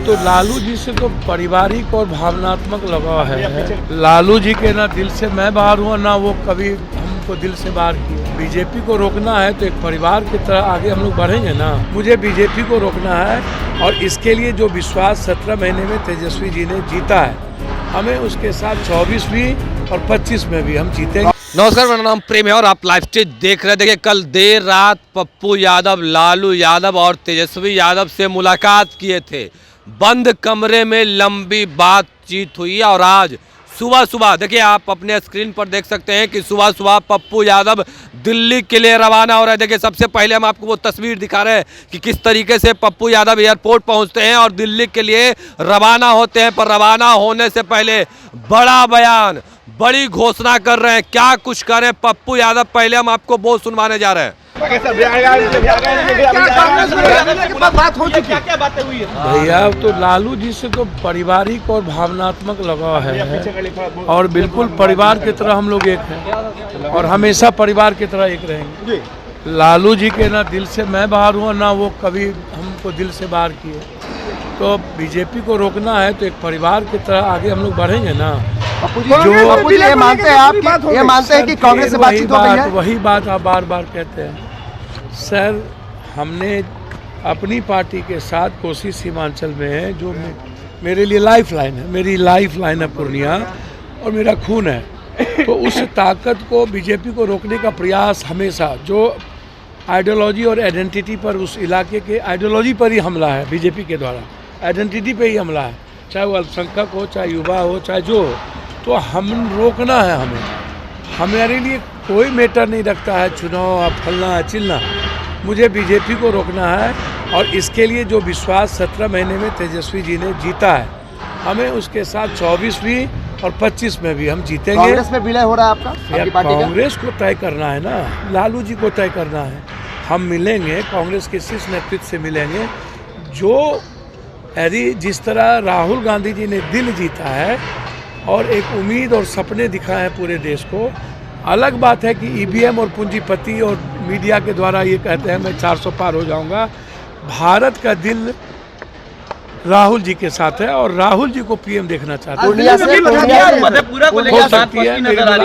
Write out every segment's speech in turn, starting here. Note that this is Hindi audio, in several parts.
तो लालू जी से तो पारिवारिक और भावनात्मक लगाव है। लालू जी के ना दिल से मैं बाहर हुआ, ना वो कभी हमको दिल से बाहर किया। बीजेपी को रोकना है तो एक परिवार की तरह आगे हम लोग बढ़ेंगे ना। मुझे बीजेपी को रोकना है और इसके लिए जो विश्वास 17 महीने में तेजस्वी जी ने जीता है, हमें उसके साथ 24 भी और 25 में भी हम जीतेंगे। नमस्कार, मेरा नाम प्रेम है और आप लाइव स्टेज देख रहे थे। कल देर रात पप्पू यादव, लालू यादव और तेजस्वी यादव से मुलाकात किए थे। बंद कमरे में लंबी बातचीत हुई और आज सुबह सुबह देखिए, आप अपने स्क्रीन पर देख सकते हैं कि सुबह सुबह पप्पू यादव दिल्ली के लिए रवाना हो रहे हैं। देखिए, सबसे पहले हम आपको वो तस्वीर दिखा रहे हैं कि किस तरीके से पप्पू यादव एयरपोर्ट पहुंचते हैं और दिल्ली के लिए रवाना होते हैं। पर रवाना होने से पहले बड़ा बयान, बड़ी घोषणा कर रहे हैं। क्या कुछ करें पप्पू यादव, पहले हम आपको वो सुनवाने जा रहे हैं। बात हो चुकी है, क्या बातें हुई है भैया? तो लालू जी से तो पारिवारिक और भावनात्मक लगाव है और बिल्कुल परिवार की तरह हम लोग एक हैं और हमेशा परिवार की तरह एक रहेंगे। लालू जी के ना दिल से मैं बाहर हुआ, ना वो कभी हमको दिल से बाहर किए। तो बीजेपी को रोकना है तो एक परिवार की तरह आगे हम लोग बढ़ेंगे ना। जो ये मानते हैं, आप ये मानते हैं कि कांग्रेस से बातचीत हो गई है? वही बात आप बार बार कहते हैं सर। हमने अपनी पार्टी के साथ कोसी सीमांचल में है, जो मेरे लिए लाइफ लाइन है, मेरी लाइफ लाइन है पूर्णिया और मेरा खून है। तो उस ताकत को, बीजेपी को रोकने का प्रयास हमेशा, जो आइडियोलॉजी और आइडेंटिटी पर, उस इलाके के आइडियोलॉजी पर ही हमला है बीजेपी के द्वारा, आइडेंटिटी पे ही हमला है, चाहे वो अल्पसंख्यक हो, चाहे युवा हो, चाहे जो हो। तो हम रोकना है हमें। हमारे लिए कोई मैटर नहीं रखता है चुनाव, फलना चिलना। मुझे बीजेपी को रोकना है और इसके लिए जो विश्वास 17 महीने में तेजस्वी जी ने जीता है, हमें उसके साथ 24 भी और 25 में भी हम जीतेंगे। कांग्रेस में विलय हो रहा है आपका? कांग्रेस को तय करना है ना, लालू जी को तय करना है। हम मिलेंगे, कांग्रेस के शीर्ष नेतृत्व से मिलेंगे। जो यदि जिस तरह राहुल गांधी जी ने दिल जीता है और एक उम्मीद और सपने दिखाए हैं पूरे देश को। अलग बात है कि ईवीएम और पूंजीपति और मीडिया के द्वारा ये कहते हैं मैं 400 पार हो जाऊंगा। भारत का दिल राहुल जी के साथ है और राहुल जी को पीएम देखना चाहते हैं।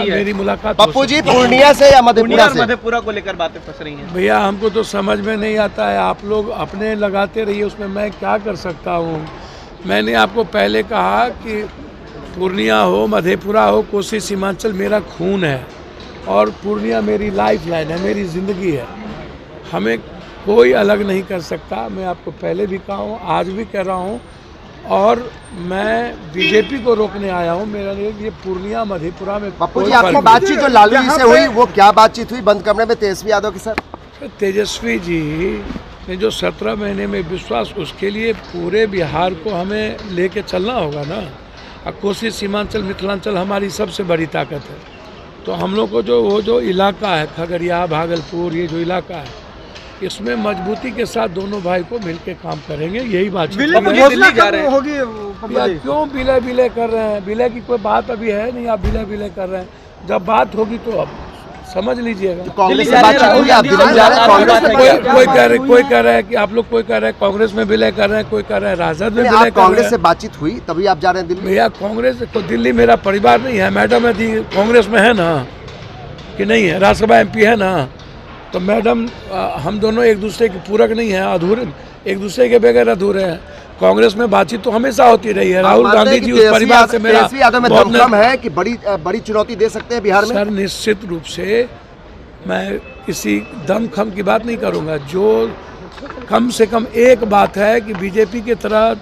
मेरी मुलाकात पप्पू जी पूर्णिया से या मधेपुरा से? मधेपुरा को लेकर बातें फंस रही हैं भैया। हमको तो समझ में नहीं आता है, आप लोग अपने लगाते रहिए, उसमें मैं क्या कर सकता हूँ। मैंने आपको पहले कहा कि पूर्णिया हो, मधेपुरा हो, कोसी सीमांचल मेरा खून है और पूर्णिया मेरी लाइफ लाइन है, मेरी ज़िंदगी है। हमें कोई अलग नहीं कर सकता। मैं आपको पहले भी कहा हूँ, आज भी कह रहा हूँ, और मैं बीजेपी को रोकने आया हूँ। मेरा ये पूर्णिया मधेपुरा में। पप्पू जी, आपकी बातचीत जो लालू जी से हुई, वो क्या बातचीत हुई बंद कमरे में तेजस्वी यादव के साथ? तेजस्वी जी ने जो 17 महीने में विश्वास, उसके लिए पूरे बिहार को हमें लेके चलना होगा ना। कोसी सीमांचल, मिथिलांचल हमारी सबसे बड़ी ताकत है। तो हम लोग को जो इलाका है, खगड़िया, भागलपुर, ये जो इलाका है, इसमें मजबूती के साथ दोनों भाई को मिलके काम करेंगे। यही बात होगी। क्यों विलय कर रहे हैं? विलय की कोई बात अभी है नहीं, आप विलय कर रहे हैं। जब बात होगी तो अब समझ लीजिएगा। कांग्रेस से बातचीत हुई, आप दिल्ली जा रहे हैं? कोई कह रहा है कि आप लोग, कोई कह रहा है कांग्रेस में विलय कर रहे हैं, कोई कह रहा है राजद में विलय कर रहे हैं। कांग्रेस से बातचीत हुई तभी आप जा रहे हैं दिल्ली? भैया, कांग्रेस को दिल्ली मेरा परिवार नहीं है। मैडम है कांग्रेस में है ना, कि नहीं है? राज्यसभा MP है ना। तो मैडम, हम दोनों एक दूसरे के पूरक नहीं है, अधूरे, एक दूसरे के बगैर अधूरे हैं। कांग्रेस में बातचीत तो हमेशा होती रही है। राहुल गांधी जी उस परिवार से मेरा बहुत है कि बड़ी चुनौती दे सकते हैं बिहार में। सर, निश्चित रूप से मैं किसी दमखम की बात नहीं करूंगा। जो कम से कम एक बात है कि बीजेपी की तरह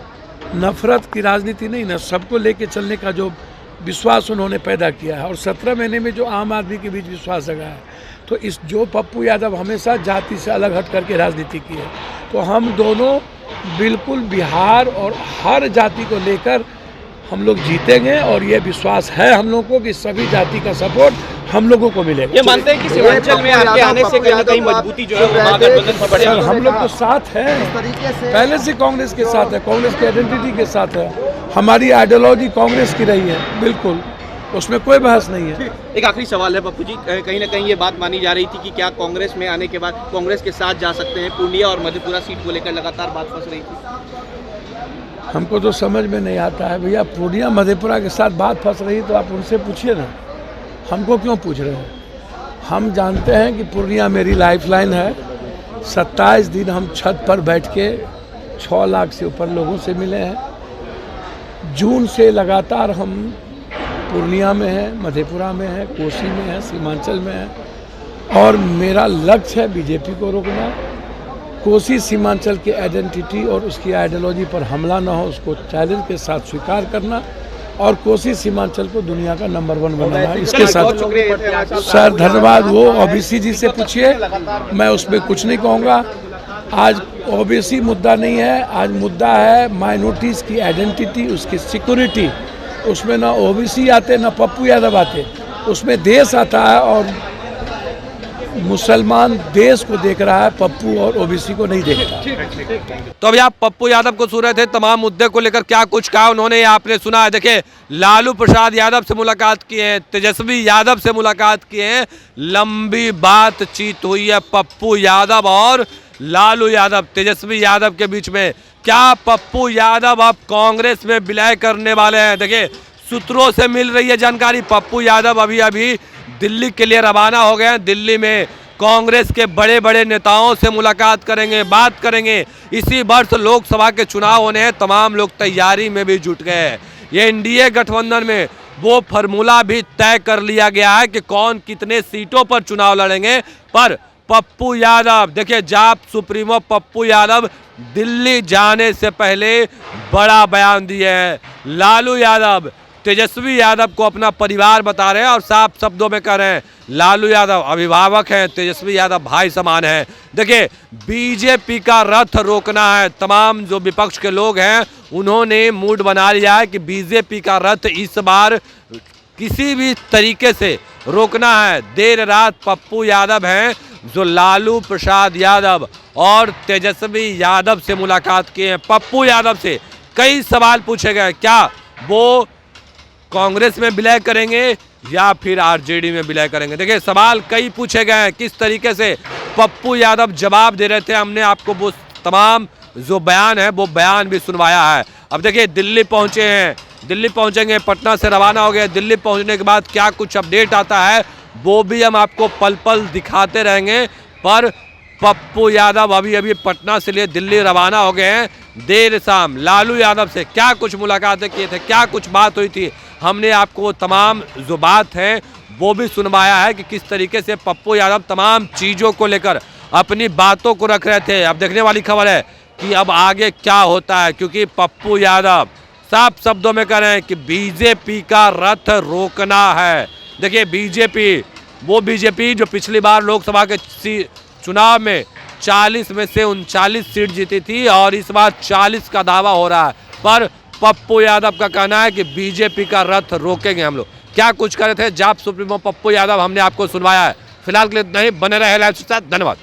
नफरत की राजनीति नहीं ना, सबको लेके चलने का जो विश्वास उन्होंने पैदा किया है और 17 महीने में जो आम आदमी के बीच विश्वास जगा है। तो इस जो पप्पू यादव हमेशा जाति से अलग हट करके राजनीति की है, तो हम दोनों बिल्कुल बिहार और हर जाति को लेकर हम लोग जीतेंगे और ये विश्वास है हम लोगों को कि सभी जाति का सपोर्ट हम लोगों को मिलेगा। ये मानते हैं कि सीमांचल में आपके आने से कहीं ना कहीं मजबूती जो है महागठबंधन बढ़ेगी। हम लोग तो साथ हैं, पहले से कांग्रेस के साथ है, कांग्रेस की आइडेंटिटी के साथ है। हमारी आइडियोलॉजी कांग्रेस की रही है, बिल्कुल, उसमें कोई बहस नहीं है। एक आखिरी सवाल है पप्पू जी, कहीं ना कहीं ये बात मानी जा रही थी कि क्या कांग्रेस में आने के बाद कांग्रेस के साथ जा सकते हैं? पूर्णिया और मधेपुरा सीट को लेकर लगातार बात फंस रही थी। हमको तो समझ में नहीं आता है भैया। पूर्णिया मधेपुरा के साथ बात फंस रही तो आप उनसे पूछिए ना, हमको क्यों पूछ रहे हैं। हम जानते हैं कि पूर्णिया मेरी लाइफलाइन है। 27 दिन हम छत पर बैठ के 6 लाख से ऊपर लोगों से मिले हैं। जून से लगातार हम पूर्णिया में हैं, मधेपुरा में हैं, कोसी में हैं, सीमांचल में हैं और मेरा लक्ष्य है बीजेपी को रोकना। कोसी सीमांचल की आइडेंटिटी और उसकी आइडियोलॉजी पर हमला न हो, उसको चैलेंज के साथ स्वीकार करना और कोसी सीमांचल को दुनिया का नंबर 1 बनाना। इसके साथ सर धन्यवाद। वो ओबीसी जी से पूछिए, मैं उसमें कुछ नहीं कहूँगा। आज ओबीसी मुद्दा नहीं है, आज मुद्दा है माइनॉरिटीज़ की आइडेंटिटी, उसकी सिक्योरिटी। उसमें ना ओबीसी आते ना पप्पू यादव आते, उसमें देश आता है और मुसलमान देश को देख रहा है, पप्पू और ओबीसी को नहीं देख रहा। तो अभी आप पप्पू यादव को सुन रहे थे, तमाम मुद्दे को लेकर क्या कुछ कहा उन्होंने, आपने सुना है। देखिए, लालू प्रसाद यादव से मुलाकात किए हैं, तेजस्वी यादव से मुलाकात किए हैं, लंबी बातचीत हुई है पप्पू यादव और लालू यादव, तेजस्वी यादव के बीच में। क्या पप्पू यादव अब कांग्रेस में विलय करने वाले हैं? देखिए, सूत्रों से मिल रही है जानकारी, पप्पू यादव अभी अभी दिल्ली के लिए रवाना हो गए हैं। दिल्ली में कांग्रेस के बड़े बड़े नेताओं से मुलाकात करेंगे, बात करेंगे। इसी वर्ष लोकसभा के चुनाव होने हैं, तमाम लोग तैयारी में भी जुट गए हैं। ये एनडीए गठबंधन में वो फार्मूला भी तय कर लिया गया है कि कौन कितने सीटों पर चुनाव लड़ेंगे। पर पप्पू यादव, देखिए, जाप सुप्रीमो पप्पू यादव दिल्ली जाने से पहले बड़ा बयान दिए हैं। लालू यादव तेजस्वी यादव को अपना परिवार बता रहे हैं और साफ शब्दों में कह रहे हैं लालू यादव अभिभावक हैं, तेजस्वी यादव भाई समान हैं। देखिए, बीजेपी का रथ रोकना है। तमाम जो विपक्ष के लोग हैं उन्होंने मूड बना लिया है कि बीजेपी का रथ इस बार किसी भी तरीके से रोकना है। देर रात पप्पू यादव हैं जो लालू प्रसाद यादव और तेजस्वी यादव से मुलाकात किए हैं। पप्पू यादव से कई सवाल पूछे गए, क्या वो कांग्रेस में विलय करेंगे या फिर आरजेडी में विलय करेंगे। देखिए, सवाल कई पूछे गए हैं, किस तरीके से पप्पू यादव जवाब दे रहे थे। हमने आपको वो तमाम जो बयान है वो बयान भी सुनवाया है। अब देखिए, दिल्ली पहुंचे हैं, दिल्ली पहुंचेंगे, पटना से रवाना हो गए। दिल्ली पहुंचने के बाद क्या कुछ अपडेट आता है वो भी हम आपको पल पल दिखाते रहेंगे। पर पप्पू यादव अभी अभी पटना से लिए दिल्ली रवाना हो गए हैं। देर शाम लालू यादव से क्या कुछ मुलाकातें किए थे, क्या कुछ बात हुई थी, हमने आपको तमाम जो बात है वो भी सुनवाया है कि किस तरीके से पप्पू यादव तमाम चीज़ों को लेकर अपनी बातों को रख रहे थे। अब देखने वाली खबर है कि अब आगे क्या होता है, क्योंकि पप्पू यादव साफ शब्दों में कह रहे हैं कि बीजेपी का रथ रोकना है। देखिए, बीजेपी वो बीजेपी जो पिछली बार लोकसभा के चुनाव में 40 में से 39 सीट जीती थी और इस बार 40 का दावा हो रहा है। पर पप्पू यादव का कहना है कि बीजेपी का रथ रोकेंगे हम लोग। क्या कुछ कर रहे थे जाप सुप्रीमो पप्पू यादव, हमने आपको सुनवाया है। फिलहाल के लिए नहीं, बने रहे लाइव के साथ। धन्यवाद।